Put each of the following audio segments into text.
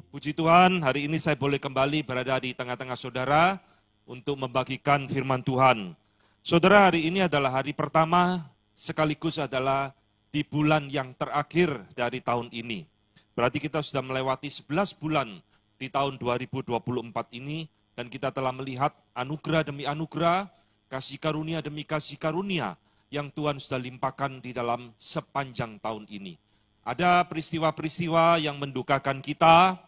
Puji Tuhan, hari ini saya boleh kembali berada di tengah-tengah saudara untuk membagikan firman Tuhan. Saudara, hari ini adalah hari pertama sekaligus adalah di bulan yang terakhir dari tahun ini. Berarti kita sudah melewati 11 bulan di tahun 2024 ini dan kita telah melihat anugerah demi anugerah, kasih karunia demi kasih karunia yang Tuhan sudah limpahkan di dalam sepanjang tahun ini. Ada peristiwa-peristiwa yang mendukakan kita,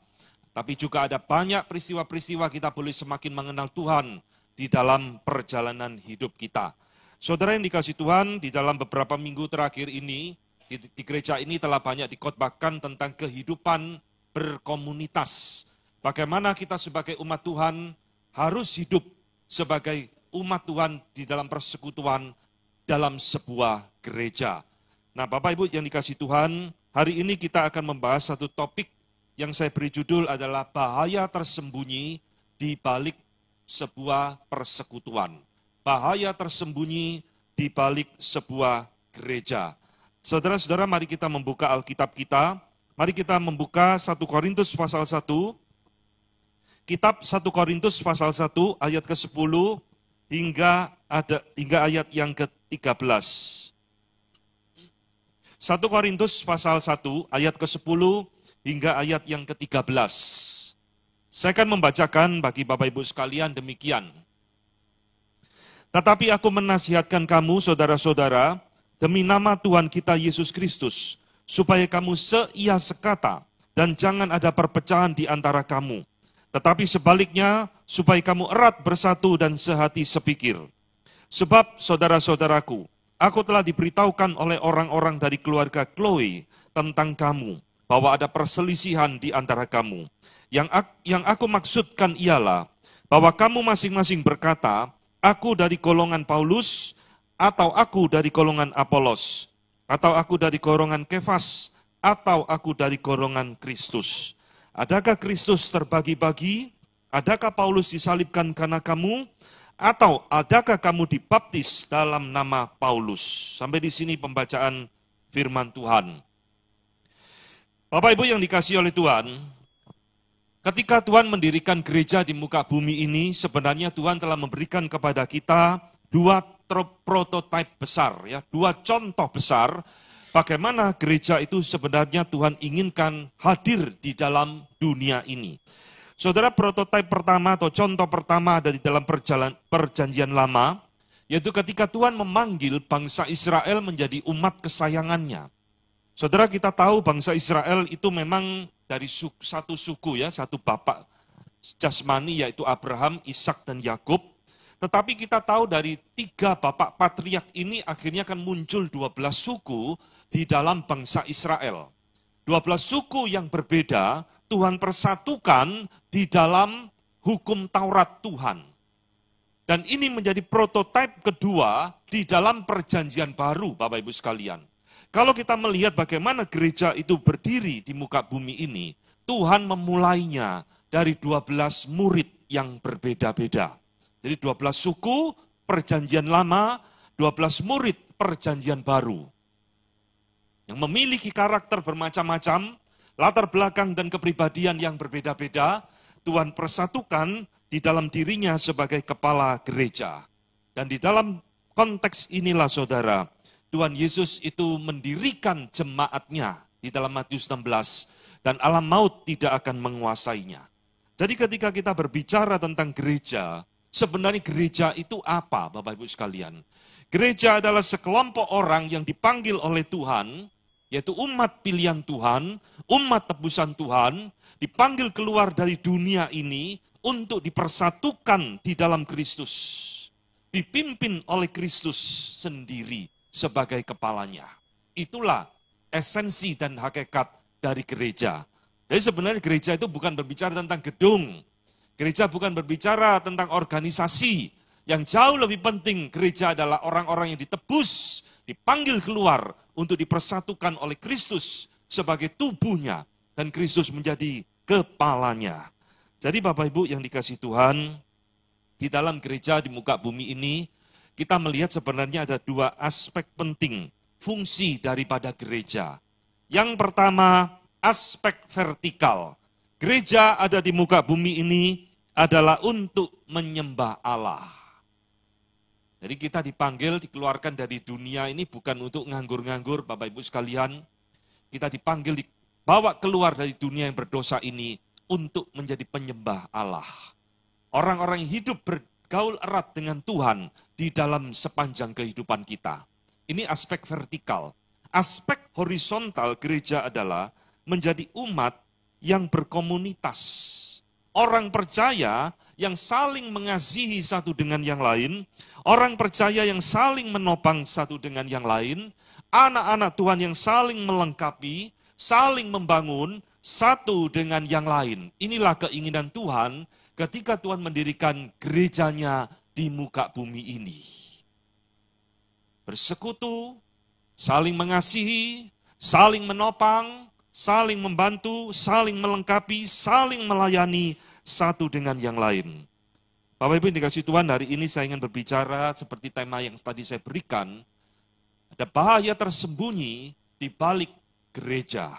tapi juga ada banyak peristiwa-peristiwa kita boleh semakin mengenal Tuhan di dalam perjalanan hidup kita. Saudara yang dikasih Tuhan, di dalam beberapa minggu terakhir ini, di gereja ini telah banyak dikotbahkan tentang kehidupan berkomunitas. Bagaimana kita sebagai umat Tuhan harus hidup sebagai umat Tuhan di dalam persekutuan dalam sebuah gereja. Nah, Bapak Ibu yang dikasih Tuhan, hari ini kita akan membahas satu topik yang saya beri judul adalah bahaya tersembunyi di balik sebuah persekutuan. Bahaya tersembunyi di balik sebuah gereja. Saudara-saudara, mari kita membuka Alkitab kita. Mari kita membuka 1 Korintus pasal 1. Kitab 1 Korintus pasal 1 ayat ke-10 hingga ayat yang ke-13. 1 Korintus pasal 1 ayat ke-10 hingga ayat yang ke-13. Saya akan membacakan bagi Bapak Ibu sekalian demikian. Tetapi aku menasihatkan kamu, saudara-saudara, demi nama Tuhan kita Yesus Kristus, supaya kamu seia sekata dan jangan ada perpecahan di antara kamu. Tetapi sebaliknya, supaya kamu erat bersatu dan sehati sepikir. Sebab, saudara-saudaraku, aku telah diberitahukan oleh orang-orang dari keluarga Chloe tentang kamu, bahwa ada perselisihan di antara kamu. Yang aku maksudkan ialah bahwa kamu masing-masing berkata, aku dari golongan Paulus, atau aku dari golongan Apolos, atau aku dari golongan Kefas, atau aku dari golongan Kristus. Adakah Kristus terbagi-bagi? Adakah Paulus disalibkan karena kamu? Atau adakah kamu dibaptis dalam nama Paulus? Sampai di sini pembacaan firman Tuhan. Bapak Ibu yang dikasihi oleh Tuhan, ketika Tuhan mendirikan gereja di muka bumi ini, sebenarnya Tuhan telah memberikan kepada kita dua prototipe besar, ya, dua contoh besar bagaimana gereja itu sebenarnya Tuhan inginkan hadir di dalam dunia ini. Saudara, prototipe pertama atau contoh pertama ada di dalam perjanjian lama, yaitu ketika Tuhan memanggil bangsa Israel menjadi umat kesayangannya. Saudara, kita tahu bangsa Israel itu memang dari satu suku, ya, satu bapak jasmani, yaitu Abraham, Ishak, dan Yakub. Tetapi kita tahu dari 3 bapak patriark ini akhirnya akan muncul 12 suku di dalam bangsa Israel. 12 suku yang berbeda Tuhan persatukan di dalam hukum Taurat Tuhan. Dan ini menjadi prototipe kedua di dalam perjanjian baru, Bapak Ibu sekalian. Kalau kita melihat bagaimana gereja itu berdiri di muka bumi ini, Tuhan memulainya dari 12 murid yang berbeda-beda. Jadi 12 suku perjanjian lama, 12 murid perjanjian baru. Yang memiliki karakter bermacam-macam, latar belakang dan kepribadian yang berbeda-beda, Tuhan persatukan di dalam dirinya sebagai kepala gereja. Dan di dalam konteks inilah saudara, Tuhan Yesus itu mendirikan jemaatnya di dalam Matius 16, dan alam maut tidak akan menguasainya. Jadi ketika kita berbicara tentang gereja, sebenarnya gereja itu apa, Bapak Ibu sekalian? Gereja adalah sekelompok orang yang dipanggil oleh Tuhan, yaitu umat pilihan Tuhan, umat tebusan Tuhan, dipanggil keluar dari dunia ini untuk dipersatukan di dalam Kristus. Dipimpin oleh Kristus sendiri sebagai kepalanya. Itulah esensi dan hakikat dari gereja. Jadi sebenarnya gereja itu bukan berbicara tentang gedung. Gereja bukan berbicara tentang organisasi. Yang jauh lebih penting, gereja adalah orang-orang yang ditebus, dipanggil keluar untuk dipersatukan oleh Kristus sebagai tubuhnya. Dan Kristus menjadi kepalanya. Jadi Bapak Ibu yang dikasih Tuhan, di dalam gereja di muka bumi ini, kita melihat sebenarnya ada 2 aspek penting fungsi daripada gereja. Yang pertama, aspek vertikal. Gereja ada di muka bumi ini adalah untuk menyembah Allah. Jadi kita dipanggil, dikeluarkan dari dunia ini bukan untuk nganggur-nganggur, Bapak Ibu sekalian. Kita dipanggil, dibawa keluar dari dunia yang berdosa ini untuk menjadi penyembah Allah. Orang-orang yang hidup bergaul erat dengan Tuhan di dalam sepanjang kehidupan kita. Ini aspek vertikal. Aspek horizontal gereja adalah menjadi umat yang berkomunitas. Orang percaya yang saling mengasihi satu dengan yang lain, orang percaya yang saling menopang satu dengan yang lain, anak-anak Tuhan yang saling melengkapi, saling membangun satu dengan yang lain. Inilah keinginan Tuhan ketika Tuhan mendirikan gerejanya di muka bumi ini. Bersekutu, saling mengasihi, saling menopang, saling membantu, saling melengkapi, saling melayani satu dengan yang lain. Bapak Ibu yang dikasihi Tuhan, hari ini saya ingin berbicara seperti tema yang tadi saya berikan. Ada bahaya tersembunyi di balik gereja.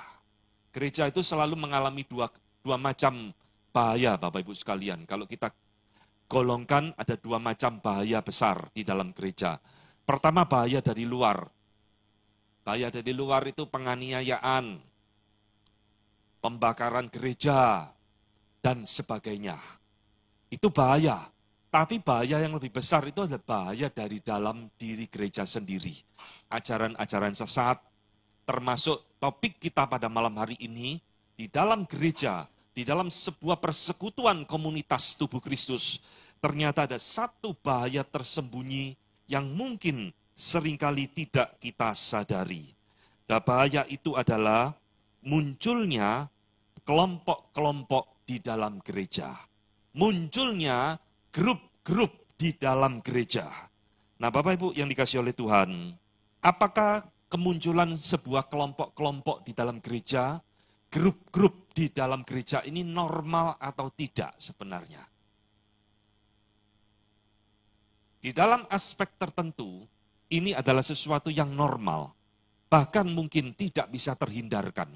Gereja itu selalu mengalami dua macam bahaya, Bapak Ibu sekalian. Kalau kita golongkan ada dua macam bahaya besar di dalam gereja. Pertama, bahaya dari luar. Bahaya dari luar itu penganiayaan, pembakaran gereja, dan sebagainya. Itu bahaya. Tapi bahaya yang lebih besar itu adalah bahaya dari dalam diri gereja sendiri. Ajaran-ajaran sesat, termasuk topik kita pada malam hari ini, di dalam gereja, di dalam sebuah persekutuan komunitas tubuh Kristus, ternyata ada satu bahaya tersembunyi yang mungkin seringkali tidak kita sadari. Dan bahaya itu adalah munculnya kelompok-kelompok di dalam gereja. Munculnya grup-grup di dalam gereja. Nah, Bapak Ibu yang dikasihi oleh Tuhan, apakah kemunculan sebuah kelompok-kelompok di dalam gereja, grup-grup di dalam gereja ini normal atau tidak sebenarnya? Di dalam aspek tertentu, ini adalah sesuatu yang normal, bahkan mungkin tidak bisa terhindarkan.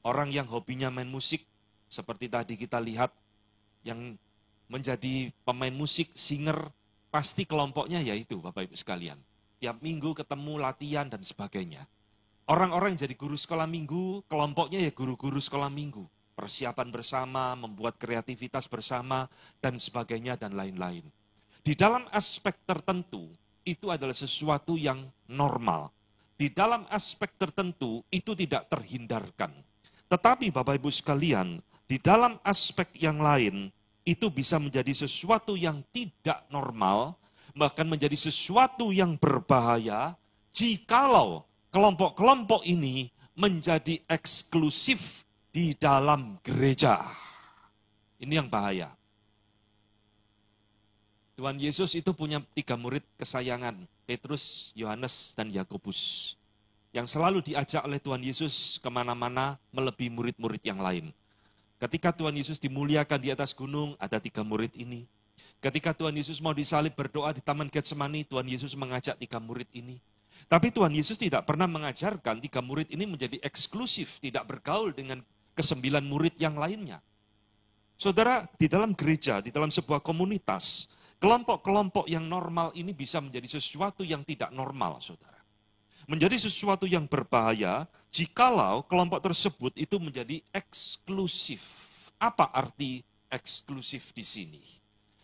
Orang yang hobinya main musik, seperti tadi kita lihat, yang menjadi pemain musik, singer, pasti kelompoknya yaitu Bapak Ibu sekalian. Tiap minggu ketemu latihan dan sebagainya. Orang-orang yang jadi guru sekolah minggu, kelompoknya ya guru-guru sekolah minggu. Persiapan bersama, membuat kreativitas bersama, dan sebagainya dan lain-lain. Di dalam aspek tertentu, itu adalah sesuatu yang normal. Di dalam aspek tertentu, itu tidak terhindarkan. Tetapi Bapak Ibu sekalian, di dalam aspek yang lain, itu bisa menjadi sesuatu yang tidak normal, bahkan menjadi sesuatu yang berbahaya, jikalau kelompok-kelompok ini menjadi eksklusif di dalam gereja. Ini yang bahaya. Tuhan Yesus itu punya 3 murid kesayangan, Petrus, Yohanes, dan Yakobus. Yang selalu diajak oleh Tuhan Yesus kemana-mana melebihi murid-murid yang lain. Ketika Tuhan Yesus dimuliakan di atas gunung, ada 3 murid ini. Ketika Tuhan Yesus mau disalib berdoa di Taman Getsemani, Tuhan Yesus mengajak 3 murid ini. Tapi Tuhan Yesus tidak pernah mengajarkan 3 murid ini menjadi eksklusif, tidak bergaul dengan ke-9 murid yang lainnya. Saudara, di dalam gereja, di dalam sebuah komunitas, kelompok-kelompok yang normal ini bisa menjadi sesuatu yang tidak normal, saudara. Menjadi sesuatu yang berbahaya jikalau kelompok tersebut itu menjadi eksklusif. Apa arti eksklusif di sini?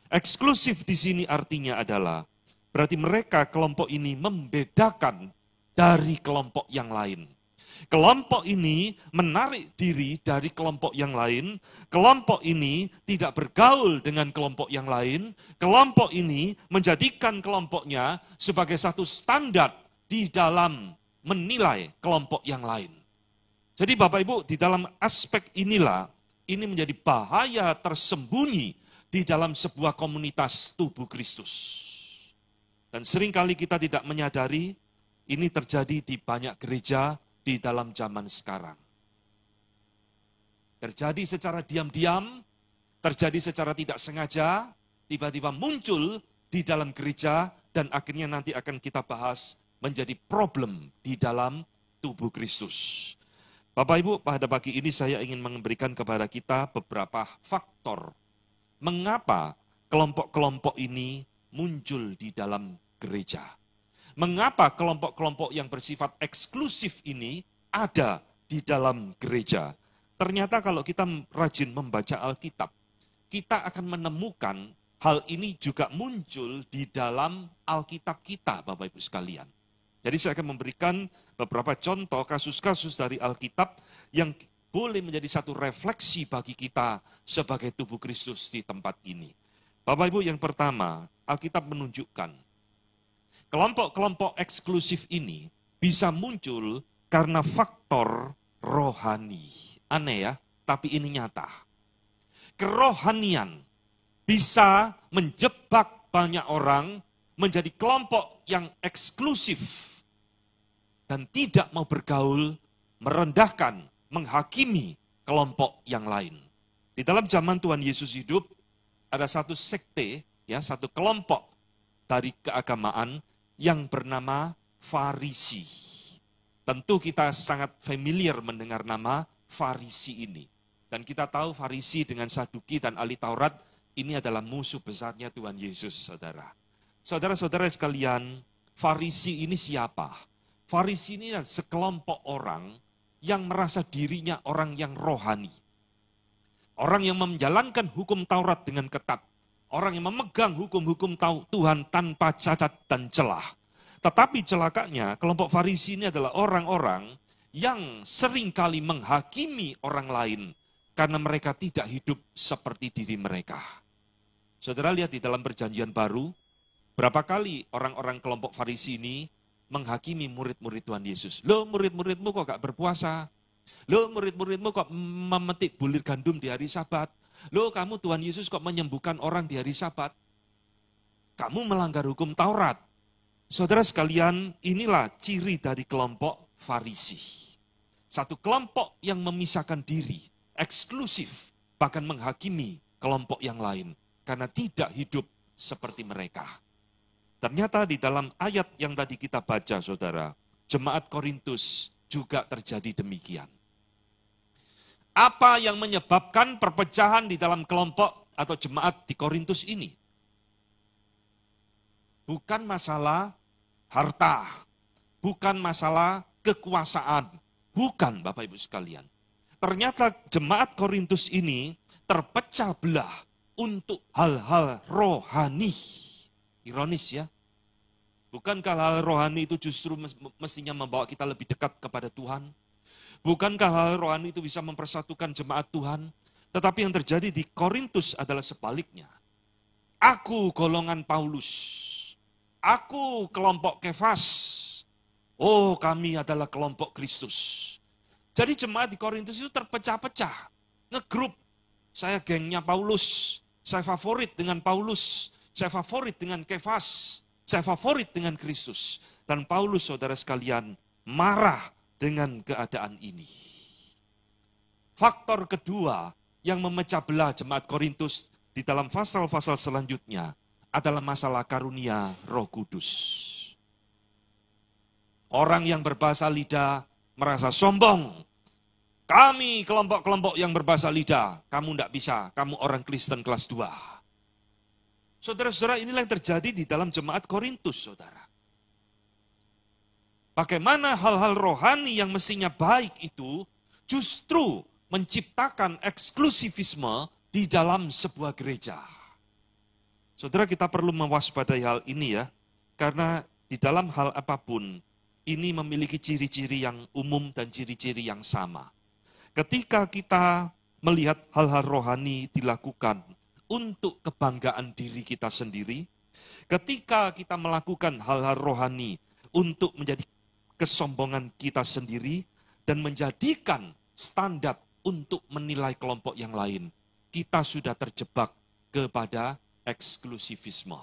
Eksklusif di sini artinya adalah berarti mereka kelompok ini membedakan dari kelompok yang lain. Kelompok ini menarik diri dari kelompok yang lain. Kelompok ini tidak bergaul dengan kelompok yang lain. Kelompok ini menjadikan kelompoknya sebagai satu standar di dalam menilai kelompok yang lain. Jadi Bapak Ibu, di dalam aspek inilah, ini menjadi bahaya tersembunyi di dalam sebuah komunitas tubuh Kristus. Dan seringkali kita tidak menyadari, ini terjadi di banyak gereja di dalam zaman sekarang. Terjadi secara diam-diam, terjadi secara tidak sengaja, tiba-tiba muncul di dalam gereja, dan akhirnya nanti akan kita bahas menjadi problem di dalam tubuh Kristus. Bapak Ibu, pada pagi ini saya ingin memberikan kepada kita beberapa faktor mengapa kelompok-kelompok ini muncul di dalam gereja. Mengapa kelompok-kelompok yang bersifat eksklusif ini ada di dalam gereja. Ternyata kalau kita rajin membaca Alkitab, kita akan menemukan hal ini juga muncul di dalam Alkitab kita, Bapak Ibu sekalian. Jadi saya akan memberikan beberapa contoh kasus-kasus dari Alkitab yang boleh menjadi satu refleksi bagi kita sebagai tubuh Kristus di tempat ini. Bapak Ibu, yang pertama, Alkitab menunjukkan kelompok-kelompok eksklusif ini bisa muncul karena faktor rohani. Aneh ya, tapi ini nyata. Kerohanian bisa menjebak banyak orang menjadi kelompok yang eksklusif dan tidak mau bergaul, merendahkan, menghakimi kelompok yang lain. Di dalam zaman Tuhan Yesus hidup, ada satu sekte, ya, satu kelompok dari keagamaan yang bernama Farisi. Tentu kita sangat familiar mendengar nama Farisi ini. Dan kita tahu Farisi dengan Saduki dan ahli Taurat ini adalah musuh besarnya Tuhan Yesus, saudara. Saudara-saudara sekalian, Farisi ini siapa? Farisi ini adalah sekelompok orang yang merasa dirinya orang yang rohani. Orang yang menjalankan hukum Taurat dengan ketat. Orang yang memegang hukum-hukum Tuhan tanpa cacat dan celah. Tetapi celakanya kelompok Farisi ini adalah orang-orang yang seringkali menghakimi orang lain karena mereka tidak hidup seperti diri mereka. Saudara lihat di dalam Perjanjian Baru, berapa kali orang-orang kelompok Farisi ini menghakimi murid-murid Tuhan Yesus. Loh, murid-muridmu kok gak berpuasa? Loh, murid-muridmu kok memetik bulir gandum di hari Sabat? Loh, kamu Tuhan Yesus kok menyembuhkan orang di hari Sabat? Kamu melanggar hukum Taurat. Saudara sekalian, inilah ciri dari kelompok Farisi. Satu kelompok yang memisahkan diri, eksklusif, bahkan menghakimi kelompok yang lain. Karena tidak hidup seperti mereka. Ternyata di dalam ayat yang tadi kita baca, saudara, jemaat Korintus juga terjadi demikian. Apa yang menyebabkan perpecahan di dalam kelompok atau jemaat di Korintus ini? Bukan masalah harta, bukan masalah kekuasaan, bukan Bapak Ibu sekalian. Ternyata jemaat Korintus ini terpecah belah untuk hal-hal rohani. Ironis ya. Bukankah hal rohani itu justru mestinya membawa kita lebih dekat kepada Tuhan? Bukankah hal rohani itu bisa mempersatukan jemaat Tuhan? Tetapi yang terjadi di Korintus adalah sebaliknya. Aku golongan Paulus. Aku kelompok Kefas. Oh, kami adalah kelompok Kristus. Jadi jemaat di Korintus itu terpecah-pecah. Ngegrup. Saya gengnya Paulus. Saya favorit dengan Paulus. Saya favorit dengan Kefas. Saya favorit dengan Kristus. Dan Paulus, saudara sekalian, marah dengan keadaan ini. Faktor kedua yang memecah belah jemaat Korintus di dalam pasal-pasal selanjutnya adalah masalah karunia Roh Kudus. Orang yang berbahasa lidah merasa sombong. Kami kelompok-kelompok yang berbahasa lidah, kamu tidak bisa, kamu orang Kristen kelas 2. Saudara-saudara, inilah yang terjadi di dalam jemaat Korintus, saudara. Bagaimana hal-hal rohani yang mestinya baik itu justru menciptakan eksklusivisme di dalam sebuah gereja. Saudara, kita perlu mewaspadai hal ini ya, karena di dalam hal apapun, ini memiliki ciri-ciri yang umum dan ciri-ciri yang sama. Ketika kita melihat hal-hal rohani dilakukan untuk kebanggaan diri kita sendiri, ketika kita melakukan hal-hal rohani untuk menjadi kesombongan kita sendiri dan menjadikan standar untuk menilai kelompok yang lain, kita sudah terjebak kepada eksklusivisme.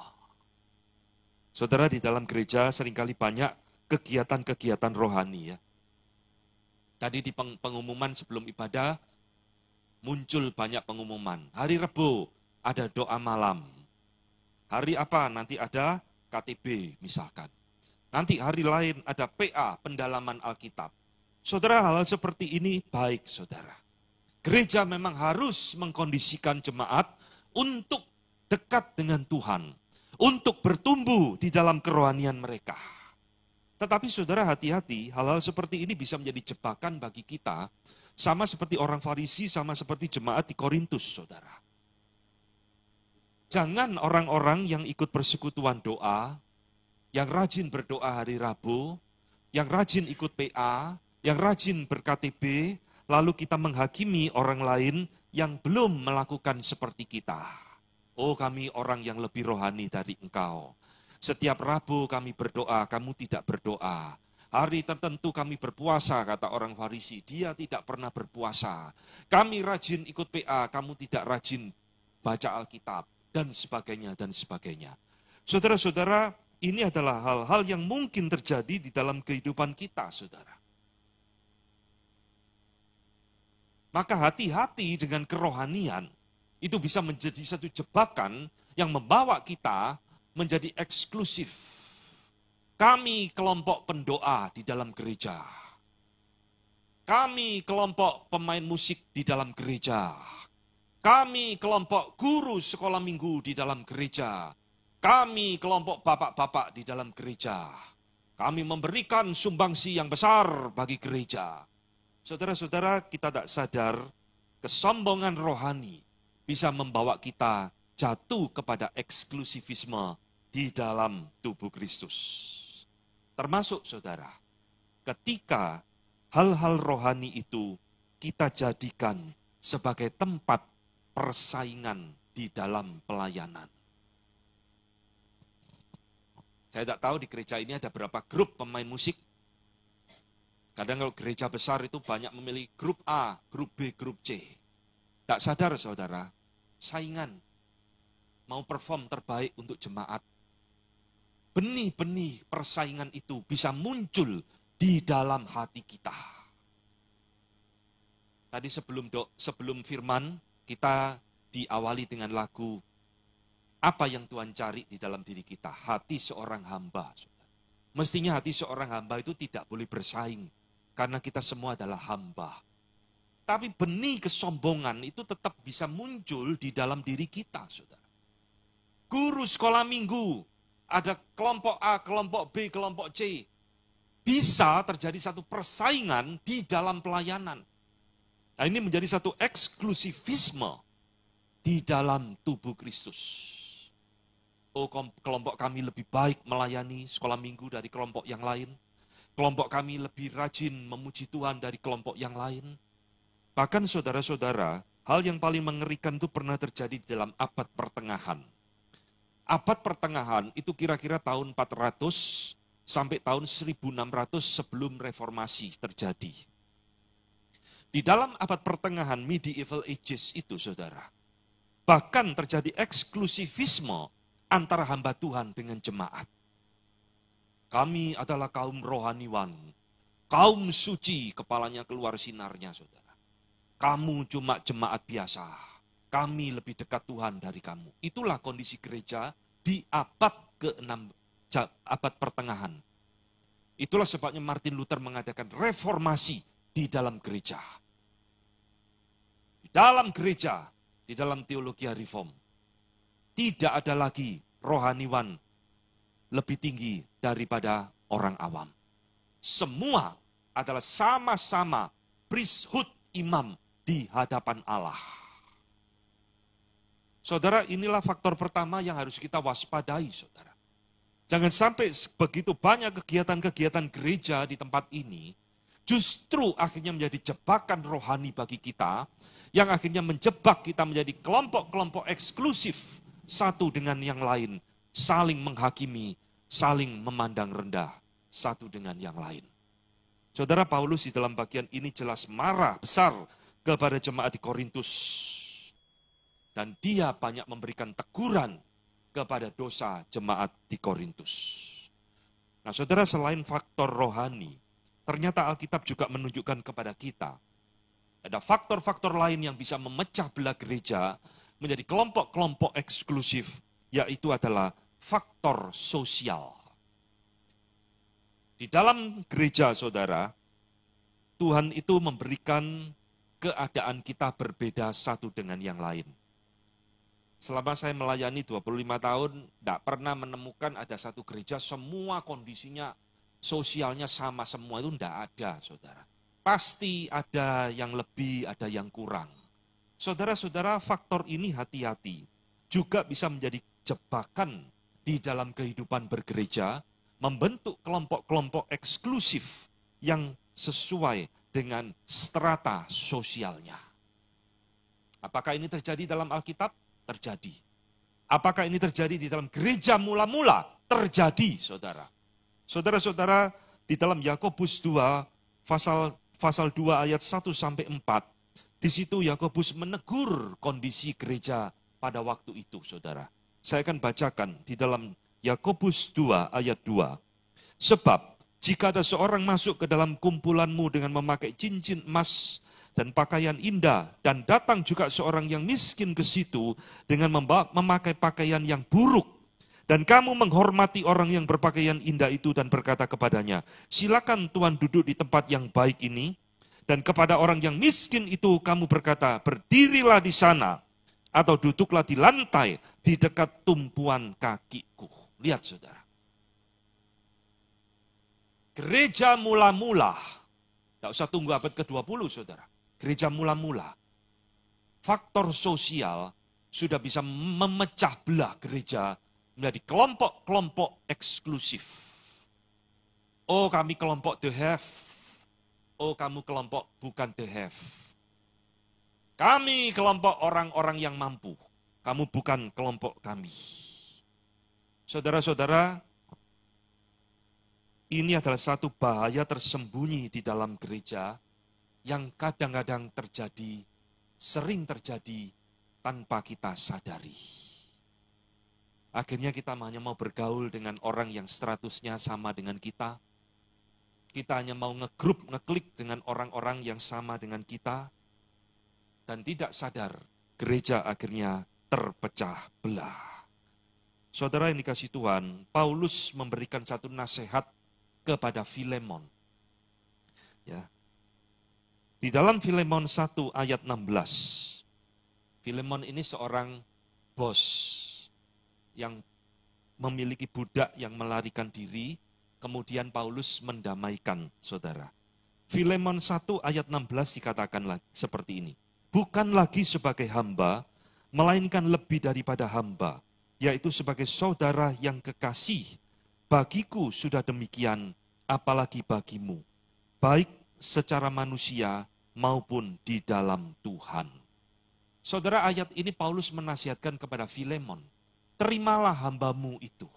Saudara, di dalam gereja seringkali banyak kegiatan-kegiatan rohani ya. Tadi di pengumuman sebelum ibadah muncul banyak pengumuman. Hari Rebo ada doa malam. Hari apa? Nanti ada KTB misalkan. Nanti hari lain ada PA, pendalaman Alkitab. Saudara, hal seperti ini baik, saudara. Gereja memang harus mengkondisikan jemaat untuk dekat dengan Tuhan, untuk bertumbuh di dalam kerohanian mereka. Tetapi saudara, hati-hati, hal-hal seperti ini bisa menjadi jebakan bagi kita, sama seperti orang Farisi, sama seperti jemaat di Korintus, saudara. Jangan orang-orang yang ikut persekutuan doa, yang rajin berdoa hari Rabu, yang rajin ikut PA, yang rajin ber-KTB, lalu kita menghakimi orang lain yang belum melakukan seperti kita. Oh, kami orang yang lebih rohani dari engkau. Setiap Rabu kami berdoa, kamu tidak berdoa. Hari tertentu kami berpuasa, kata orang Farisi. Dia tidak pernah berpuasa. Kami rajin ikut PA, kamu tidak rajin baca Alkitab. Dan sebagainya, dan sebagainya. Saudara-saudara, ini adalah hal-hal yang mungkin terjadi di dalam kehidupan kita, saudara. Maka hati-hati dengan kerohanian, itu bisa menjadi satu jebakan yang membawa kita menjadi eksklusif. Kami kelompok pendoa di dalam gereja. Kami kelompok pemain musik di dalam gereja. Kami kelompok guru sekolah minggu di dalam gereja. Kami kelompok bapak-bapak di dalam gereja. Kami memberikan sumbangsi yang besar bagi gereja. Saudara-saudara, kita tak sadar kesombongan rohani bisa membawa kita jatuh kepada eksklusivisme di dalam tubuh Kristus. Termasuk saudara, ketika hal-hal rohani itu kita jadikan sebagai tempat persaingan di dalam pelayanan. Saya tidak tahu di gereja ini ada berapa grup pemain musik. Kadang kalau gereja besar itu banyak memilih grup A, grup B, grup C. Tak sadar saudara, saingan. Mau perform terbaik untuk jemaat. Benih-benih persaingan itu bisa muncul di dalam hati kita. Tadi sebelum firman, kita diawali dengan lagu, apa yang Tuhan cari di dalam diri kita? Hati seorang hamba. Mestinya hati seorang hamba itu tidak boleh bersaing. Karena kita semua adalah hamba. Tapi benih kesombongan itu tetap bisa muncul di dalam diri kita, saudara. Guru sekolah minggu, ada kelompok A, kelompok B, kelompok C. Bisa terjadi satu persaingan di dalam pelayanan. Nah, ini menjadi satu eksklusivisme di dalam tubuh Kristus. Oh, kelompok kami lebih baik melayani sekolah minggu dari kelompok yang lain. Kelompok kami lebih rajin memuji Tuhan dari kelompok yang lain. Bahkan saudara-saudara, hal yang paling mengerikan itu pernah terjadi dalam abad pertengahan. Abad pertengahan itu kira-kira tahun 400 sampai tahun 1600 sebelum reformasi terjadi. Di dalam abad pertengahan, medieval ages itu saudara, bahkan terjadi eksklusivisme antara hamba Tuhan dengan jemaat. Kami adalah kaum rohaniwan, kaum suci, kepalanya keluar sinarnya, saudara. Kamu cuma jemaat biasa, kami lebih dekat Tuhan dari kamu. Itulah kondisi gereja di abad ke-6, abad pertengahan. Itulah sebabnya Martin Luther mengadakan reformasi di dalam gereja. Di dalam gereja, di dalam teologi reform, tidak ada lagi rohaniwan lebih tinggi daripada orang awam. Semua adalah sama-sama priesthood imam di hadapan Allah. Saudara, inilah faktor pertama yang harus kita waspadai, saudara. Jangan sampai begitu banyak kegiatan-kegiatan gereja di tempat ini, justru akhirnya menjadi jebakan rohani bagi kita, yang akhirnya menjebak kita menjadi kelompok-kelompok eksklusif, satu dengan yang lain, saling menghakimi, saling memandang rendah satu dengan yang lain. Saudara, Paulus di dalam bagian ini jelas marah besar kepada jemaat di Korintus. Dan dia banyak memberikan teguran kepada dosa jemaat di Korintus. Nah saudara, selain faktor rohani, ternyata Alkitab juga menunjukkan kepada kita, ada faktor-faktor lain yang bisa memecah belah gereja menjadi kelompok-kelompok eksklusif, yaitu adalah faktor sosial. Di dalam gereja, saudara, Tuhan itu memberikan keadaan kita berbeda satu dengan yang lain. Selama saya melayani 25 tahun, tidak pernah menemukan ada satu gereja semua kondisinya sosialnya sama semua, itu tidak ada, saudara. Pasti ada yang lebih, ada yang kurang. Saudara-saudara, faktor ini hati-hati. Juga bisa menjadi jebakan di dalam kehidupan bergereja, membentuk kelompok-kelompok eksklusif yang sesuai dengan strata sosialnya. Apakah ini terjadi dalam Alkitab? Terjadi. Apakah ini terjadi di dalam gereja mula-mula? Terjadi, saudara. Saudara-saudara, di dalam Yakobus 2, pasal 2 ayat 1-4, di situ Yakobus menegur kondisi gereja pada waktu itu, saudara. Saya akan bacakan di dalam Yakobus 2 ayat 2. Sebab jika ada seorang masuk ke dalam kumpulanmu dengan memakai cincin emas dan pakaian indah, dan datang juga seorang yang miskin ke situ dengan memakai pakaian yang buruk, dan kamu menghormati orang yang berpakaian indah itu dan berkata kepadanya, silakan Tuhan duduk di tempat yang baik ini, dan kepada orang yang miskin itu kamu berkata, berdirilah di sana, atau duduklah di lantai di dekat tumpuan kakiku. Lihat, saudara. Gereja mula-mula, tidak usah tunggu abad ke-20, saudara. Gereja mula-mula, faktor sosial sudah bisa memecah belah gereja menjadi kelompok-kelompok eksklusif. Oh, kami kelompok the have. Oh, kamu kelompok bukan the have. Kami kelompok orang-orang yang mampu. Kamu bukan kelompok kami. Saudara-saudara, ini adalah satu bahaya tersembunyi di dalam gereja yang kadang-kadang terjadi, sering terjadi tanpa kita sadari. Akhirnya kita hanya mau bergaul dengan orang yang statusnya sama dengan kita. Kita hanya mau ngegrup, ngeklik dengan orang-orang yang sama dengan kita. Dan tidak sadar, gereja akhirnya terpecah belah. Saudara yang dikasih Tuhan, Paulus memberikan satu nasihat kepada Filemon. Ya. Di dalam Filemon 1 ayat 16, Filemon ini seorang bos yang memiliki budak yang melarikan diri, kemudian Paulus mendamaikan, saudara. Filemon 1 ayat 16 dikatakan seperti ini. Bukan lagi sebagai hamba, melainkan lebih daripada hamba, yaitu sebagai saudara yang kekasih. Bagiku sudah demikian, apalagi bagimu, baik secara manusia maupun di dalam Tuhan. Saudara, ayat ini Paulus menasihatkan kepada Filemon, terimalah hambamu itu.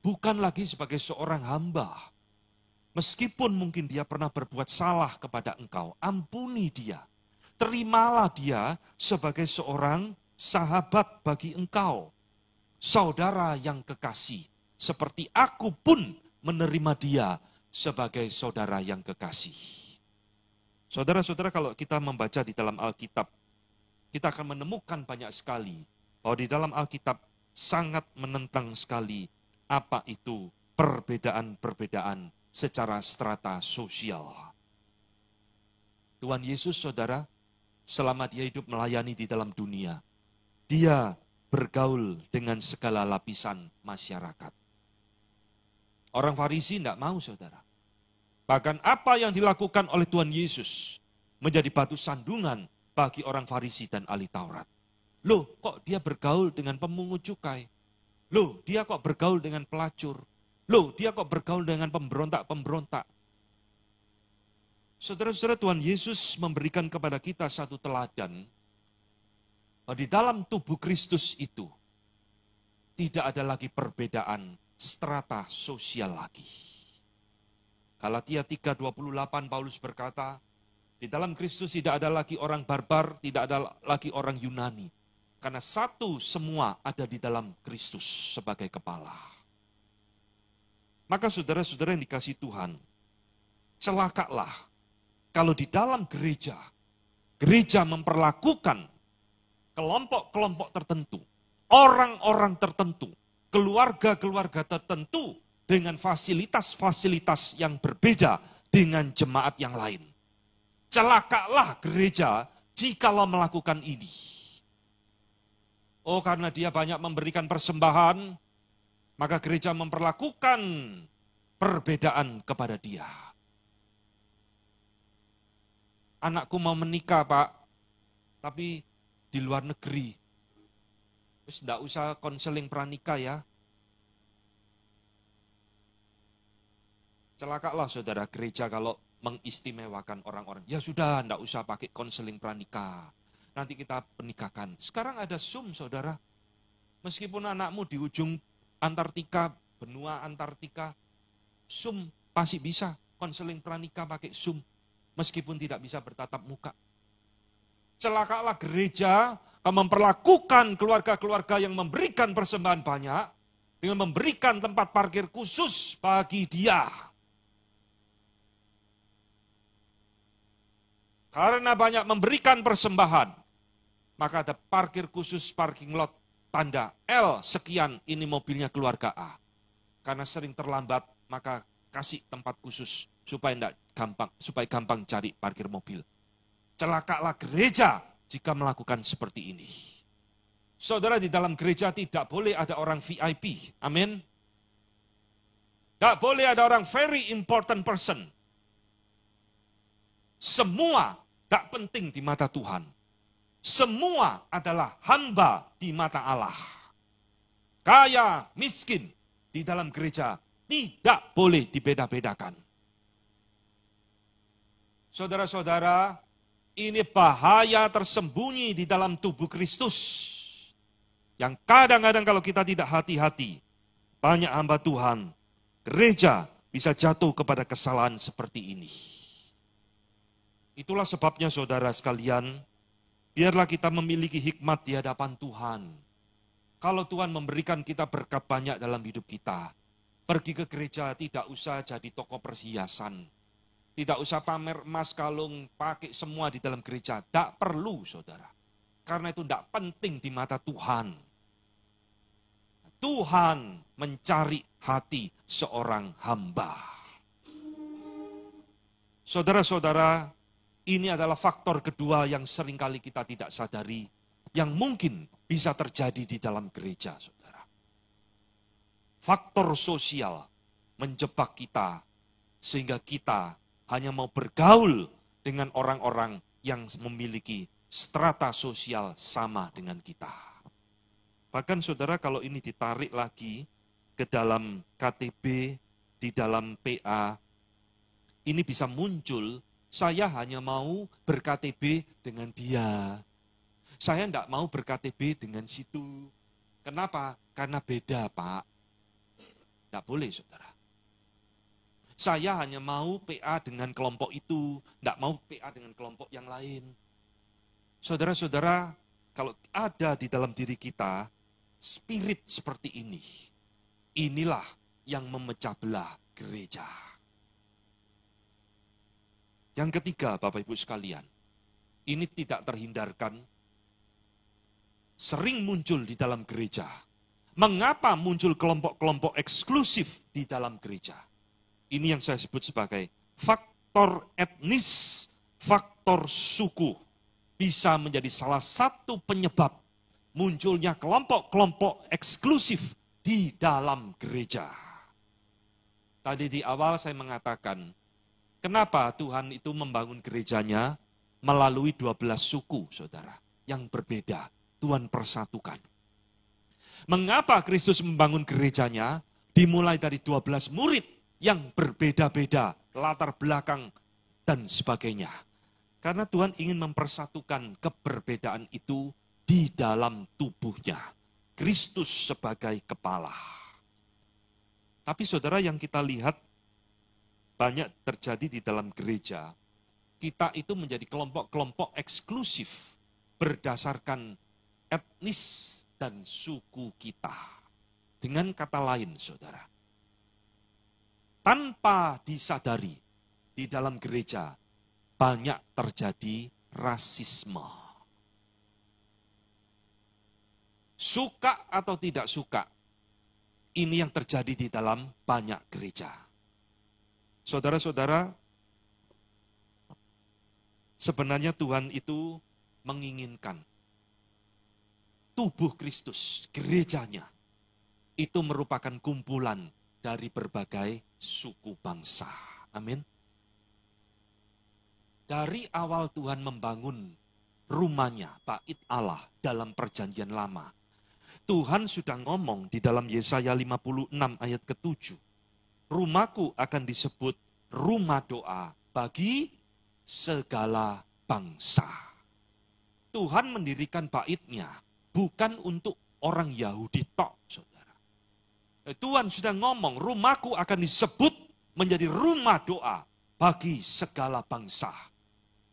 Bukan lagi sebagai seorang hamba. Meskipun mungkin dia pernah berbuat salah kepada engkau, ampuni dia. Terimalah dia sebagai seorang sahabat bagi engkau. Saudara yang kekasih. Seperti aku pun menerima dia sebagai saudara yang kekasih. Saudara-saudara, kalau kita membaca di dalam Alkitab, kita akan menemukan banyak sekali bahwa di dalam Alkitab sangat menentang sekali apa itu perbedaan-perbedaan secara strata sosial. Tuhan Yesus, saudara, selama dia hidup melayani di dalam dunia, dia bergaul dengan segala lapisan masyarakat. Orang Farisi tidak mau, saudara. Bahkan apa yang dilakukan oleh Tuhan Yesus menjadi batu sandungan bagi orang Farisi dan ahli Taurat. Loh, kok dia bergaul dengan pemungut cukai? Loh, dia kok bergaul dengan pelacur? Loh, dia kok bergaul dengan pemberontak-pemberontak? Saudara-saudara, Tuhan Yesus memberikan kepada kita satu teladan bahwa di dalam tubuh Kristus itu tidak ada lagi perbedaan strata sosial lagi. Galatia 3:28 Paulus berkata, di dalam Kristus tidak ada lagi orang barbar, tidak ada lagi orang Yunani. Karena satu semua ada di dalam Kristus sebagai kepala. Maka saudara-saudara yang dikasih Tuhan, celakalah kalau di dalam gereja, gereja memperlakukan kelompok-kelompok tertentu, orang-orang tertentu, keluarga-keluarga tertentu dengan fasilitas-fasilitas yang berbeda dengan jemaat yang lain. Celakalah gereja jikalau melakukan ini. Oh, karena dia banyak memberikan persembahan, maka gereja memperlakukan perbedaan kepada dia. Anakku mau menikah, Pak, tapi di luar negeri. Terus enggak usah konseling pranikah ya. Celakalah saudara gereja kalau mengistimewakan orang-orang. Ya sudah, enggak usah pakai konseling pranikah. Nanti kita menikahkan. Sekarang ada Zoom, saudara. Meskipun anakmu di ujung Antartika, benua Antartika, Zoom pasti bisa konseling pranikah pakai Zoom. Meskipun tidak bisa bertatap muka. Celakalah gereja akan memperlakukan keluarga-keluarga yang memberikan persembahan banyak dengan memberikan tempat parkir khusus bagi dia. Karena banyak memberikan persembahan, maka ada parkir khusus parking lot tanda L sekian, ini mobilnya keluarga A. Karena sering terlambat, maka kasih tempat khusus supaya gampang cari parkir mobil. Celakalah gereja jika melakukan seperti ini. Saudara, di dalam gereja tidak boleh ada orang VIP. Amin. Tidak boleh ada orang very important person. Semua tidak penting di mata Tuhan. Semua adalah hamba di mata Allah. Kaya, miskin di dalam gereja tidak boleh dibeda-bedakan. Saudara-saudara, ini bahaya tersembunyi di dalam tubuh Kristus. Yang kadang-kadang kalau kita tidak hati-hati, banyak hamba Tuhan, gereja bisa jatuh kepada kesalahan seperti ini. Itulah sebabnya saudara sekalian, biarlah kita memiliki hikmat di hadapan Tuhan. Kalau Tuhan memberikan kita berkat banyak dalam hidup kita, pergi ke gereja tidak usah jadi toko perhiasan. Tidak usah pamer emas kalung, pakai semua di dalam gereja. Tidak perlu, saudara. Karena itu tidak penting di mata Tuhan. Tuhan mencari hati seorang hamba. Saudara-saudara, ini adalah faktor kedua yang seringkali kita tidak sadari, yang mungkin bisa terjadi di dalam gereja, saudara. Faktor sosial menjebak kita, sehingga kita hanya mau bergaul dengan orang-orang yang memiliki strata sosial sama dengan kita. Bahkan saudara, kalau ini ditarik lagi ke dalam KTB, di dalam PA, ini bisa muncul, saya hanya mau ber-KTB dengan dia. Saya tidak mau ber-KTB dengan situ. Kenapa? Karena beda, Pak. Tidak boleh, saudara. Saya hanya mau PA dengan kelompok itu, tidak mau PA dengan kelompok yang lain. Saudara-saudara, kalau ada di dalam diri kita, spirit seperti ini, inilah yang memecah belah gereja. Yang ketiga, Bapak Ibu sekalian, ini tidak terhindarkan, sering muncul di dalam gereja. Mengapa muncul kelompok-kelompok eksklusif di dalam gereja? Ini yang saya sebut sebagai faktor etnis, faktor suku. Bisa menjadi salah satu penyebab munculnya kelompok-kelompok eksklusif di dalam gereja. Tadi di awal saya mengatakan, kenapa Tuhan itu membangun gerejanya melalui 12 suku, saudara, yang berbeda. Tuhan persatukan. Mengapa Kristus membangun gerejanya dimulai dari 12 murid yang berbeda-beda, latar belakang, dan sebagainya. Karena Tuhan ingin mempersatukan keberbedaan itu di dalam tubuhnya. Kristus sebagai kepala. Tapi saudara, yang kita lihat banyak terjadi di dalam gereja, kita itu menjadi kelompok-kelompok eksklusif berdasarkan etnis dan suku kita. Dengan kata lain, saudara, tanpa disadari, di dalam gereja banyak terjadi rasisme. Suka atau tidak suka, ini yang terjadi di dalam banyak gereja. Saudara-saudara, Sebenarnya Tuhan itu menginginkan tubuh Kristus, gerejanya, itu merupakan kumpulan dari berbagai suku bangsa. Amin. Dari awal Tuhan membangun rumahnya, bait Allah dalam perjanjian lama. Tuhan sudah ngomong di dalam Yesaya 56 ayat ke-7. Rumahku akan disebut rumah doa bagi segala bangsa. Tuhan mendirikan baitnya bukan untuk orang Yahudi tok, saudara. Tuhan sudah ngomong, rumahku akan disebut menjadi rumah doa bagi segala bangsa.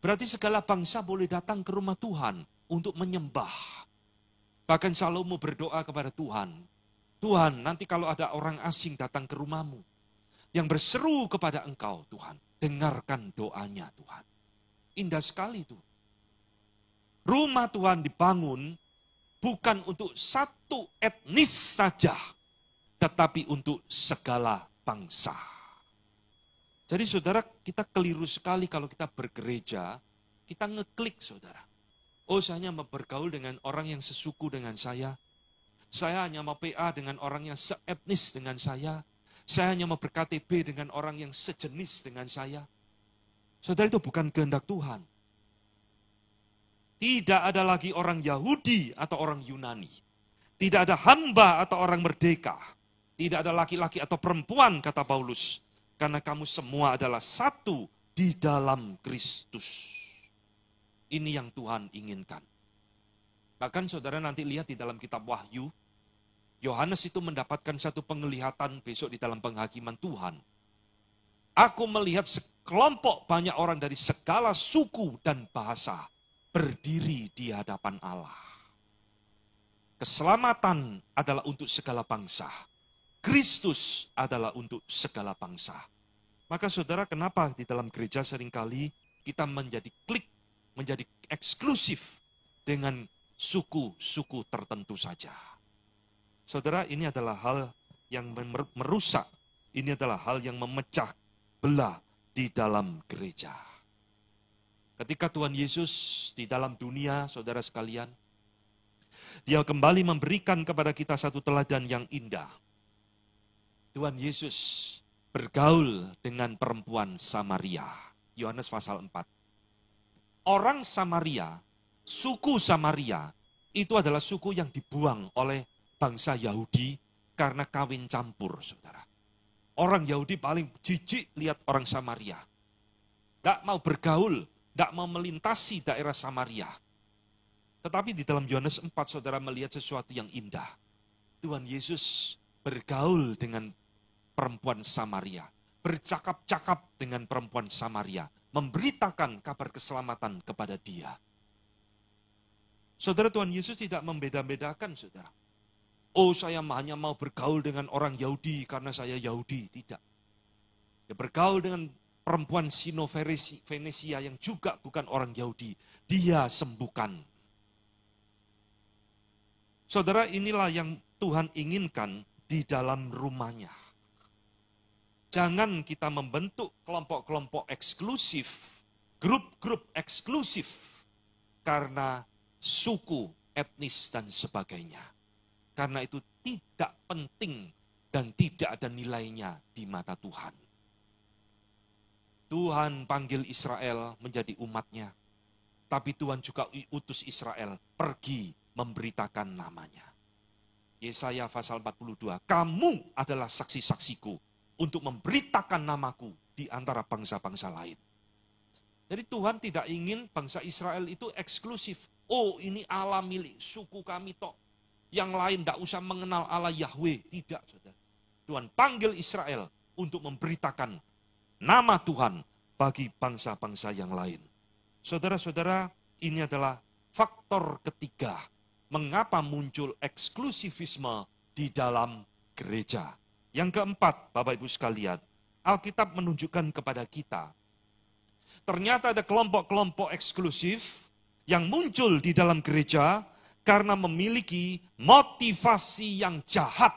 Berarti segala bangsa boleh datang ke rumah Tuhan untuk menyembah. Bahkan Salomo berdoa kepada Tuhan, Tuhan, nanti kalau ada orang asing datang ke rumahmu, yang berseru kepada Engkau, Tuhan, dengarkan doanya, Tuhan. Indah sekali itu. Rumah Tuhan dibangun bukan untuk satu etnis saja, tetapi untuk segala bangsa. Jadi saudara, kita keliru sekali kalau kita bergereja, kita ngeklik saudara. Oh, saya hanya mau bergaul dengan orang yang sesuku dengan saya. Saya hanya mau PA dengan orang yang seetnis dengan saya. Saya hanya mau ber-KTB dengan orang yang sejenis dengan saya. Saudara, itu bukan kehendak Tuhan. Tidak ada lagi orang Yahudi atau orang Yunani. Tidak ada hamba atau orang merdeka. Tidak ada laki-laki atau perempuan, kata Paulus. Karena kamu semua adalah satu di dalam Kristus. Ini yang Tuhan inginkan. Bahkan saudara nanti lihat di dalam kitab Wahyu, Yohanes itu mendapatkan satu penglihatan besok di dalam penghakiman Tuhan. Aku melihat sekelompok banyak orang dari segala suku dan bahasa berdiri di hadapan Allah. Keselamatan adalah untuk segala bangsa. Kristus adalah untuk segala bangsa. Maka saudara, kenapa di dalam gereja seringkali kita menjadi klik, menjadi eksklusif dengan suku-suku tertentu saja. Saudara, ini adalah hal yang merusak, ini adalah hal yang memecah belah di dalam gereja. Ketika Tuhan Yesus di dalam dunia, saudara sekalian, Dia kembali memberikan kepada kita satu teladan yang indah. Tuhan Yesus bergaul dengan perempuan Samaria. Yohanes pasal 4. Orang Samaria, suku Samaria, itu adalah suku yang dibuang oleh bangsa Yahudi karena kawin campur, saudara. Orang Yahudi paling jijik lihat orang Samaria. Tidak mau bergaul, tidak mau melintasi daerah Samaria. Tetapi di dalam Yohanes 4, saudara melihat sesuatu yang indah. Tuhan Yesus bergaul dengan perempuan Samaria, bercakap-cakap dengan perempuan Samaria, memberitakan kabar keselamatan kepada dia. Saudara, Tuhan Yesus tidak membeda-bedakan, saudara. Oh, saya hanya mau bergaul dengan orang Yahudi karena saya Yahudi. Tidak. Dia bergaul dengan perempuan Sino Venesia yang juga bukan orang Yahudi. Dia sembuhkan. Saudara, inilah yang Tuhan inginkan di dalam rumahnya. Jangan kita membentuk kelompok-kelompok eksklusif, grup-grup eksklusif, karena suku, etnis, dan sebagainya. Karena itu tidak penting dan tidak ada nilainya di mata Tuhan. Tuhan panggil Israel menjadi umatnya, tapi Tuhan juga utus Israel pergi memberitakan namanya. Yesaya pasal 42, kamu adalah saksi-saksiku untuk memberitakan namaku di antara bangsa-bangsa lain. Jadi Tuhan tidak ingin bangsa Israel itu eksklusif. Oh, ini Allah milik suku kami tok. Yang lain tidak usah mengenal Allah Yahweh. Tidak, saudara. Tuhan panggil Israel untuk memberitakan nama Tuhan bagi bangsa-bangsa yang lain. Saudara-saudara, ini adalah faktor ketiga mengapa muncul eksklusivisme di dalam gereja. Yang keempat, Bapak Ibu sekalian, Alkitab menunjukkan kepada kita, ternyata ada kelompok-kelompok eksklusif yang muncul di dalam gereja karena memiliki motivasi yang jahat.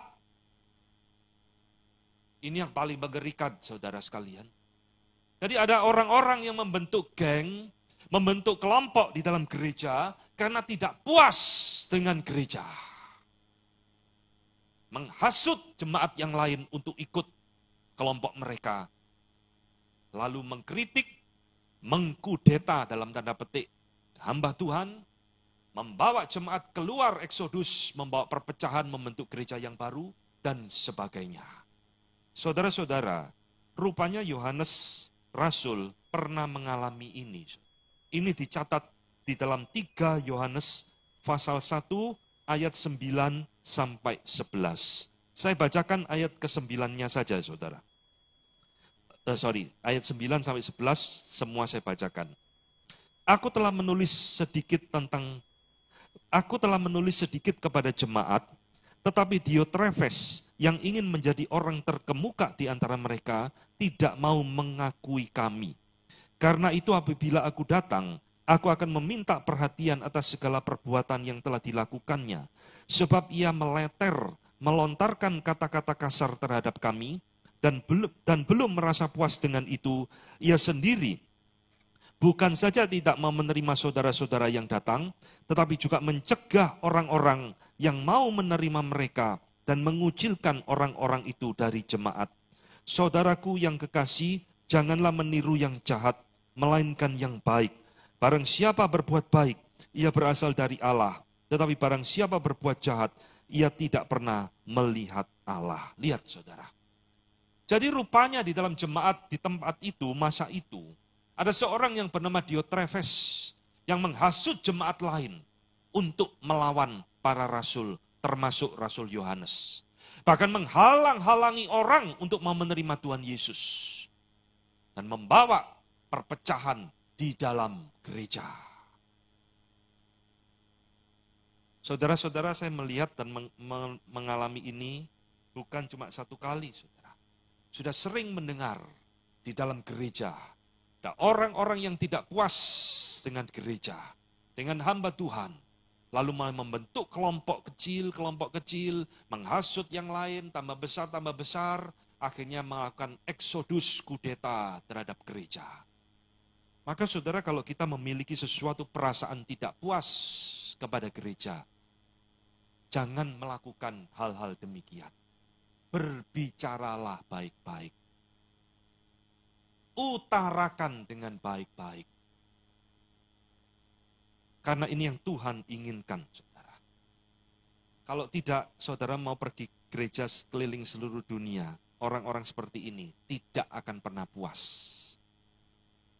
Ini yang paling mengerikan, saudara sekalian. Jadi ada orang-orang yang membentuk geng, membentuk kelompok di dalam gereja karena tidak puas dengan gereja. Menghasut jemaat yang lain untuk ikut kelompok mereka. Lalu mengkritik, mengkudeta dalam tanda petik hamba Tuhan, membawa jemaat keluar eksodus, membawa perpecahan, membentuk gereja yang baru, dan sebagainya. Saudara-saudara, rupanya Yohanes Rasul pernah mengalami ini. Ini dicatat di dalam 3 Yohanes pasal 1 ayat 9 sampai 11. Saya bacakan ayat ke-9-nya saja, saudara. Ayat 9 sampai 11 semua saya bacakan. Aku telah menulis sedikit kepada jemaat, tetapi Diotrefes yang ingin menjadi orang terkemuka di antara mereka tidak mau mengakui kami. Karena itu apabila aku datang, aku akan meminta perhatian atas segala perbuatan yang telah dilakukannya. Sebab ia melontarkan kata-kata kasar terhadap kami, dan belum merasa puas dengan itu, ia sendiri bukan saja tidak mau menerima saudara-saudara yang datang, tetapi juga mencegah orang-orang yang mau menerima mereka dan mengucilkan orang-orang itu dari jemaat. Saudaraku yang kekasih, janganlah meniru yang jahat, melainkan yang baik. Barang siapa berbuat baik, ia berasal dari Allah. Tetapi barang siapa berbuat jahat, ia tidak pernah melihat Allah. Lihat saudara. Jadi rupanya di dalam jemaat di tempat itu, masa itu, ada seorang yang bernama Diotrefes yang menghasut jemaat lain untuk melawan para rasul, termasuk Rasul Yohanes. Bahkan menghalang-halangi orang untuk mau menerima Tuhan Yesus. Dan membawa perpecahan di dalam gereja. Saudara-saudara, saya melihat dan mengalami ini bukan cuma satu kali, saudara. Sudah sering mendengar di dalam gereja, ada orang-orang yang tidak puas dengan gereja, dengan hamba Tuhan, lalu membentuk kelompok kecil, menghasut yang lain, tambah besar, akhirnya melakukan eksodus kudeta terhadap gereja. Maka saudara, kalau kita memiliki sesuatu perasaan tidak puas kepada gereja, jangan melakukan hal-hal demikian. Berbicaralah baik-baik. Utarakan dengan baik-baik. Karena ini yang Tuhan inginkan, saudara. Kalau tidak, saudara mau pergi gereja keliling seluruh dunia, orang-orang seperti ini tidak akan pernah puas.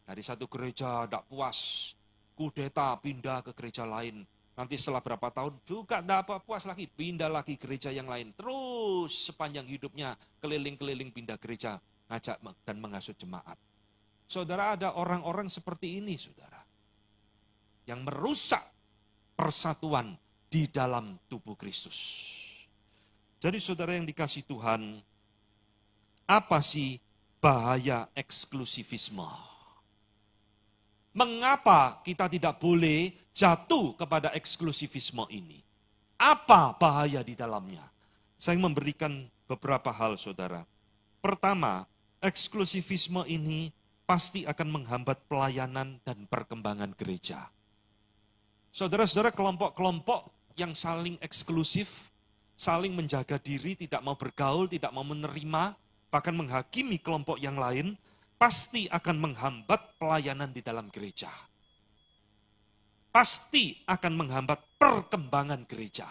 Dari satu gereja tidak puas, kudeta pindah ke gereja lain. Nanti setelah berapa tahun juga tidak puas lagi, pindah lagi gereja yang lain. Terus sepanjang hidupnya keliling-keliling pindah gereja, ngajak dan menghasut jemaat. Saudara, ada orang-orang seperti ini, saudara. Yang merusak persatuan di dalam tubuh Kristus. Jadi saudara yang dikasih Tuhan, apa sih bahaya eksklusivisme? Mengapa kita tidak boleh jatuh kepada eksklusivisme ini? Apa bahaya di dalamnya? Saya memberikan beberapa hal, saudara. Pertama, eksklusivisme ini pasti akan menghambat pelayanan dan perkembangan gereja. Saudara-saudara, kelompok-kelompok yang saling eksklusif, saling menjaga diri, tidak mau bergaul, tidak mau menerima, bahkan menghakimi kelompok yang lain, pasti akan menghambat pelayanan di dalam gereja. Pasti akan menghambat perkembangan gereja.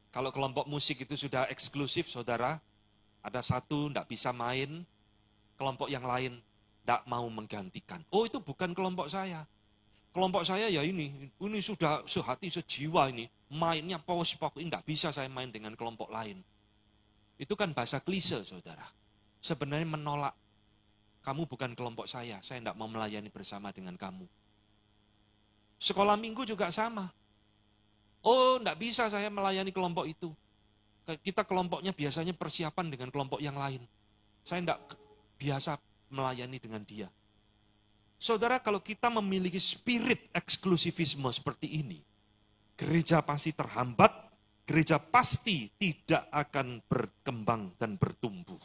Kalau kelompok musik itu sudah eksklusif, saudara, ada satu tidak bisa main, kelompok yang lain tidak mau menggantikan. Oh, itu bukan kelompok saya. Kelompok saya ya ini sudah sehati sejiwa ini, mainnya pokok ini tidak bisa saya main dengan kelompok lain. Itu kan bahasa klise, saudara. Sebenarnya menolak, kamu bukan kelompok saya tidak mau melayani bersama dengan kamu. Sekolah minggu juga sama. Oh, tidak bisa saya melayani kelompok itu. Kita kelompoknya biasanya persiapan dengan kelompok yang lain. Saya tidak biasa melayani dengan dia. Saudara, kalau kita memiliki spirit eksklusivisme seperti ini, gereja pasti terhambat, gereja pasti tidak akan berkembang dan bertumbuh.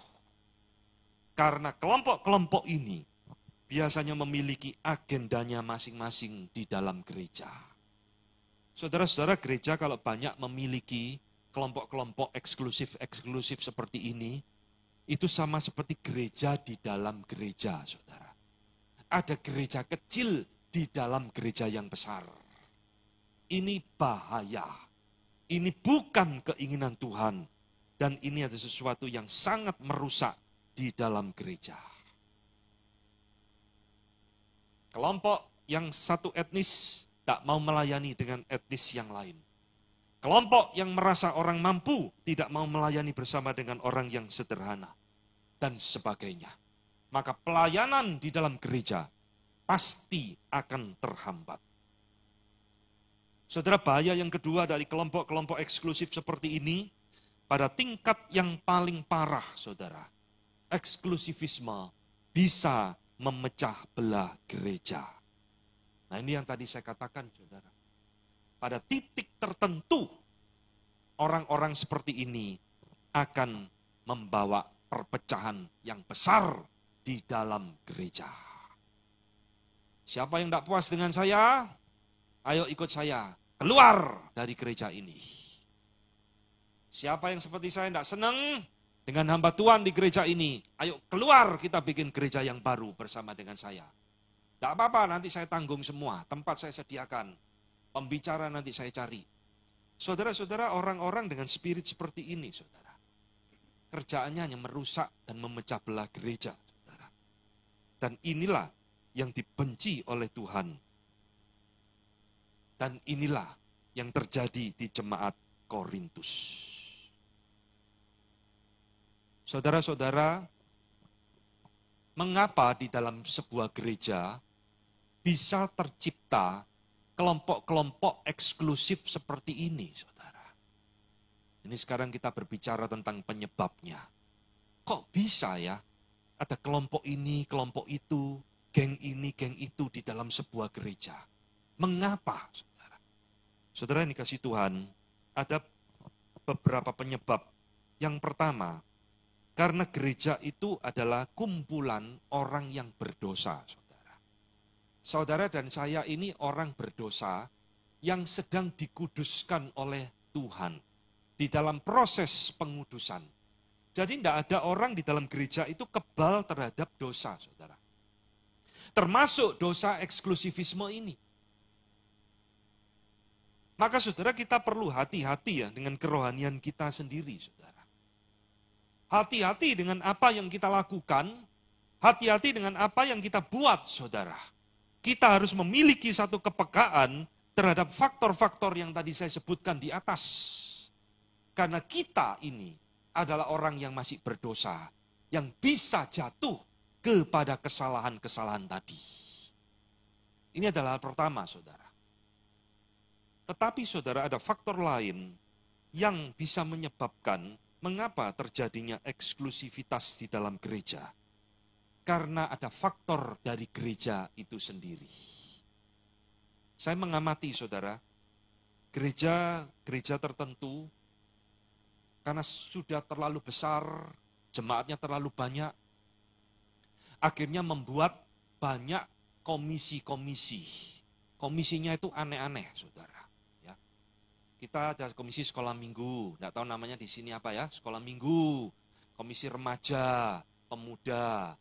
Karena kelompok-kelompok ini biasanya memiliki agendanya masing-masing di dalam gereja. Saudara-saudara, gereja kalau banyak memiliki kelompok-kelompok eksklusif seperti ini, itu sama seperti gereja di dalam gereja, saudara. Ada gereja kecil di dalam gereja yang besar. Ini bahaya. Ini bukan keinginan Tuhan. Dan ini ada sesuatu yang sangat merusak di dalam gereja. Kelompok yang satu etnis tak mau melayani dengan etnis yang lain. Kelompok yang merasa orang mampu tidak mau melayani bersama dengan orang yang sederhana. Dan sebagainya. Maka pelayanan di dalam gereja pasti akan terhambat. Saudara, bahaya yang kedua dari kelompok-kelompok eksklusif seperti ini, pada tingkat yang paling parah, saudara, eksklusivisme bisa memecah belah gereja. Nah, ini yang tadi saya katakan, saudara. Pada titik tertentu, orang-orang seperti ini akan membawa perpecahan yang besar di dalam gereja. Siapa yang tidak puas dengan saya, ayo ikut saya, keluar dari gereja ini. Siapa yang seperti saya tidak senang dengan hamba Tuhan di gereja ini, ayo keluar, kita bikin gereja yang baru bersama dengan saya. Tidak apa-apa, nanti saya tanggung semua, tempat saya sediakan, pembicara nanti saya cari. Saudara-saudara, orang-orang dengan spirit seperti ini, saudara, kerjaannya hanya merusak dan memecah belah gereja, saudara. Dan inilah yang dibenci oleh Tuhan. Dan inilah yang terjadi di jemaat Korintus. Saudara-saudara, mengapa di dalam sebuah gereja bisa tercipta kelompok-kelompok eksklusif seperti ini, saudara? Ini sekarang kita berbicara tentang penyebabnya. Kok bisa ya ada kelompok ini, kelompok itu, geng ini, geng itu di dalam sebuah gereja? Mengapa, saudara? Saudara yang dikasih Tuhan, ada beberapa penyebab. Yang pertama, karena gereja itu adalah kumpulan orang yang berdosa, saudara. Saudara dan saya ini orang berdosa yang sedang dikuduskan oleh Tuhan di dalam proses pengudusan. Jadi tidak ada orang di dalam gereja itu kebal terhadap dosa, saudara. Termasuk dosa eksklusivisme ini. Maka saudara, kita perlu hati-hati ya dengan kerohanian kita sendiri, saudara. Hati-hati dengan apa yang kita lakukan, hati-hati dengan apa yang kita buat, saudara. Kita harus memiliki satu kepekaan terhadap faktor-faktor yang tadi saya sebutkan di atas. Karena kita ini adalah orang yang masih berdosa, yang bisa jatuh kepada kesalahan-kesalahan tadi. Ini adalah hal pertama, saudara. Tetapi saudara, ada faktor lain yang bisa menyebabkan mengapa terjadinya eksklusivitas di dalam gereja. Karena ada faktor dari gereja itu sendiri. Saya mengamati, saudara, gereja tertentu, karena sudah terlalu besar, jemaatnya terlalu banyak, akhirnya membuat banyak komisi-komisi. Komisinya itu aneh-aneh, saudara. Kita ada komisi sekolah minggu, tidak tahu namanya di sini apa ya, sekolah minggu, komisi remaja, pemuda,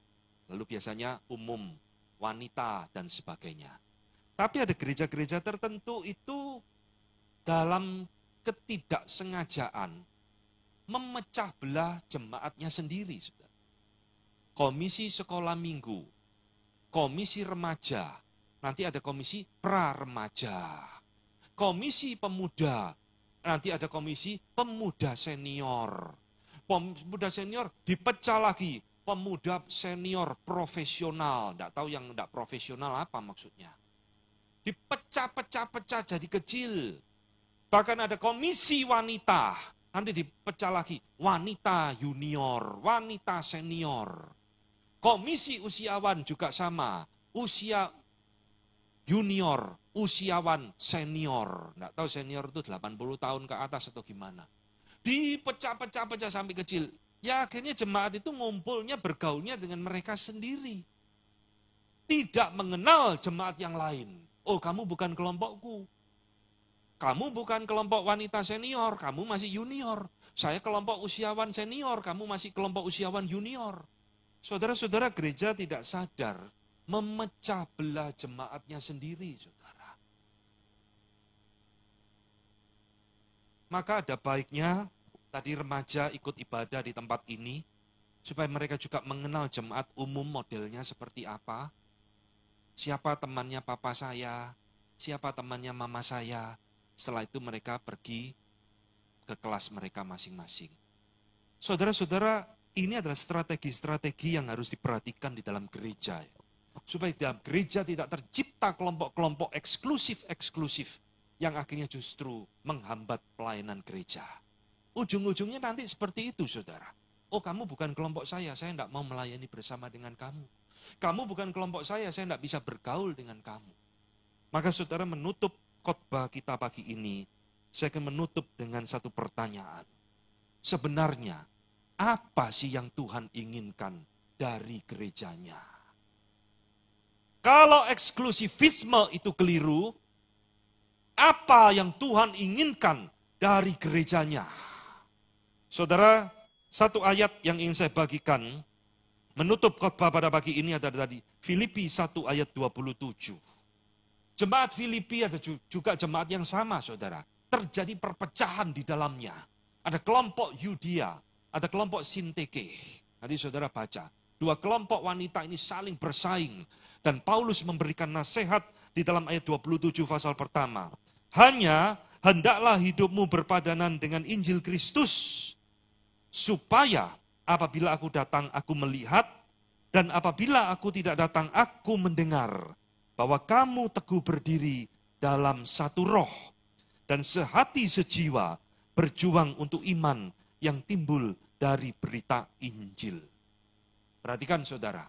lalu biasanya umum, wanita, dan sebagainya. Tapi ada gereja-gereja tertentu itu dalam ketidaksengajaan memecah belah jemaatnya sendiri. Komisi sekolah minggu, komisi remaja, nanti ada komisi pra-remaja. Komisi pemuda, nanti ada komisi pemuda senior. Pemuda senior dipecah lagi, pemuda senior profesional. Tidak tahu yang tidak profesional apa maksudnya. Dipecah-pecah-pecah jadi kecil. Bahkan ada komisi wanita, nanti dipecah lagi, wanita junior, wanita senior. Komisi usiawan juga sama, usia junior, usiawan, senior. Nggak tahu senior itu 80 tahun ke atas atau gimana. Dipecah-pecah sampai kecil. Ya akhirnya jemaat itu ngumpulnya, bergaulnya dengan mereka sendiri. tidak mengenal jemaat yang lain. Oh, kamu bukan kelompokku. Kamu bukan kelompok wanita senior, kamu masih junior. Saya kelompok usiawan senior, kamu masih kelompok usiawan junior. Saudara-saudara, gereja tidak sadar memecah belah jemaatnya sendiri, saudara. Maka ada baiknya tadi remaja ikut ibadah di tempat ini, supaya mereka juga mengenal jemaat umum modelnya seperti apa. Siapa temannya papa saya, siapa temannya mama saya. Setelah itu mereka pergi ke kelas mereka masing-masing. Saudara-saudara, ini adalah strategi-strategi yang harus diperhatikan di dalam gereja. Supaya di dalam gereja tidak tercipta kelompok-kelompok eksklusif yang akhirnya justru menghambat pelayanan gereja. Ujung-ujungnya nanti seperti itu, saudara. Oh, kamu bukan kelompok saya tidak mau melayani bersama dengan kamu. Kamu bukan kelompok saya tidak bisa bergaul dengan kamu. Maka saudara, menutup khotbah kita pagi ini, saya akan menutup dengan satu pertanyaan. Sebenarnya, apa sih yang Tuhan inginkan dari gerejanya? Kalau eksklusivisme itu keliru, apa yang Tuhan inginkan dari gerejanya? Saudara, satu ayat yang ingin saya bagikan, menutup khotbah pada pagi ini adalah tadi, Filipi 1 ayat 27. Jemaat Filipi ada juga jemaat yang sama, saudara. Terjadi perpecahan di dalamnya. Ada kelompok Yudia, ada kelompok Sinteke. Nanti saudara baca. Dua kelompok wanita ini saling bersaing. Dan Paulus memberikan nasihat di dalam ayat 27 pasal pertama. Hanya hendaklah hidupmu berpadanan dengan Injil Kristus. Supaya apabila aku datang, aku melihat. Dan apabila aku tidak datang, aku mendengar. Bahwa kamu teguh berdiri dalam satu roh dan sehati sejiwa berjuang untuk iman yang timbul dari berita Injil. Perhatikan saudara,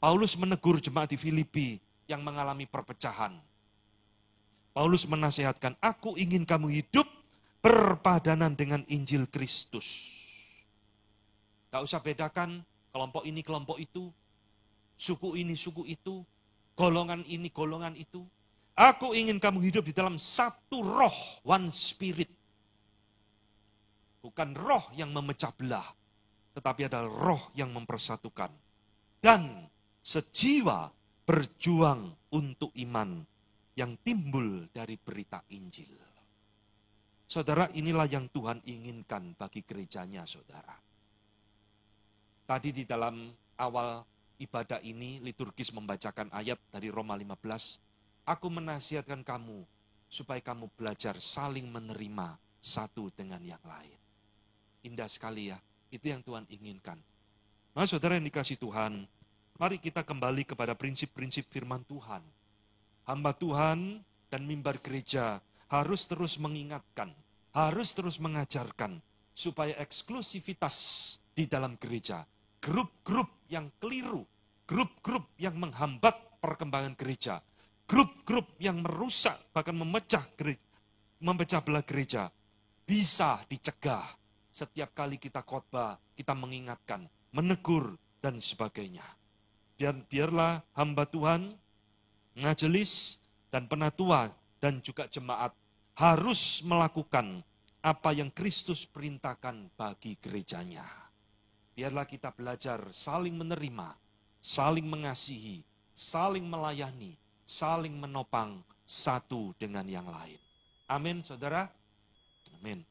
Paulus menegur jemaat di Filipi yang mengalami perpecahan. Paulus menasihatkan, aku ingin kamu hidup berpadanan dengan Injil Kristus. Gak usah bedakan kelompok ini, kelompok itu, suku ini, suku itu, golongan ini, golongan itu. Aku ingin kamu hidup di dalam satu roh, one spirit. Bukan roh yang memecah belah, tetapi adalah roh yang mempersatukan. Dan sejiwa berjuang untuk iman yang timbul dari berita Injil. Saudara, inilah yang Tuhan inginkan bagi gerejanya, saudara. Tadi di dalam awal ibadah ini liturgis membacakan ayat dari Roma 15. Aku menasihatkan kamu supaya kamu belajar saling menerima satu dengan yang lain. Indah sekali ya, itu yang Tuhan inginkan. Nah saudara yang dikasih Tuhan, mari kita kembali kepada prinsip-prinsip firman Tuhan. Hamba Tuhan dan mimbar gereja harus terus mengingatkan, harus terus mengajarkan supaya eksklusivitas di dalam gereja, grup-grup yang keliru, grup-grup yang menghambat perkembangan gereja, grup-grup yang merusak bahkan memecah belah gereja bisa dicegah. Setiap kali kita khotbah, kita mengingatkan, menegur dan sebagainya. Biarlah hamba Tuhan, majelis dan penatua dan juga jemaat harus melakukan apa yang Kristus perintahkan bagi gerejanya. Biarlah kita belajar saling menerima, saling mengasihi, saling melayani, saling menopang satu dengan yang lain. Amin, saudara. Amin.